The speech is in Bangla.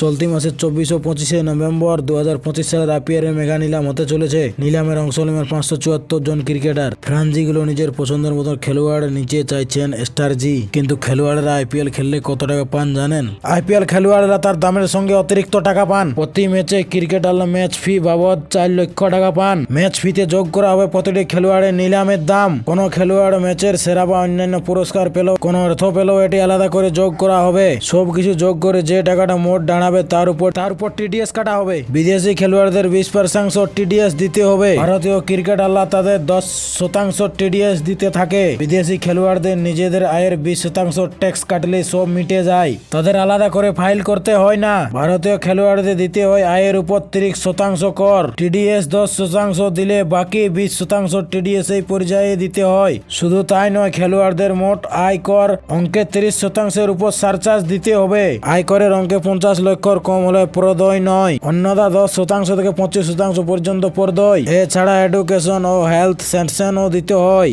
চলতি মাসের 24 ও 25 নভেম্বর 2025 সালের আইপিএল এর মেগা নিলাম হতে চলেছে। নিলামের অংশ নেবেন 574 জন ক্রিকেটার। ফ্রাঞ্চিগুলো নিজের পছন্দের মতো খেলোয়াড় নিচে চাইছেন স্টারজি, কিন্তু খেলোয়াড়রা আইপিএল খেললে কত টাকা পান জানেন? আইপিএল খেলোয়াড়রা তার দামের সঙ্গে অতিরিক্ত টাকা পান। প্রতি ম্যাচে ক্রিকেটাররা ম্যাচ ফি বাবদ 4 লক্ষ টাকা পান। ম্যাচ ফিতে যোগ করা হবে প্রতিটি খেলোয়াড়ের নিলামের দাম। কোনো খেলোয়াড় ম্যাচের সেরা বা অন্যান্য পুরস্কার পেলেও, কোনো অর্থ পেলেও এটি আলাদা করে যোগ করা হবে। সবকিছু যোগ করে যে টাকাটা মোট দাঁড়াবে তার উপর টিডিএস কাটা হবে। বিদেশি খেলোয়াড়দের 20% টিডিএস দিতে হবে। ভারতীয় ক্রিকেটাররা তাদের 10% টিডিএস দিতে থাকে। বিদেশি খেলোয়াড়দের নিজেদের আয়ের 20% ট্যাক্স কাটলে সব মিটে যায়, তাদের আলাদা করে ফাইল করতে হয় না। ভারতীয় খেলোয়াড়দের দিতে হয় আয়ের উপর 30% কর। টিডিএস 10% দিলে বাকি 20% টিডিএস এই পর্যায়ে দিতে হয়। শুধু তাই নয়, খেলোয়াড়দের মোট আয় কর অঙ্কে 30%-এর উপর সারচার্জ দিতে হবে। আয়করের অঙ্কে 50 লক্ষর কম হলে প্রদয় নয়, অন্যথা 10% থেকে 25% পর্যন্ত প্রদয়। এছাড়া এডুকেশন ও হেলথ সেন্সেশনও দিতে হয়।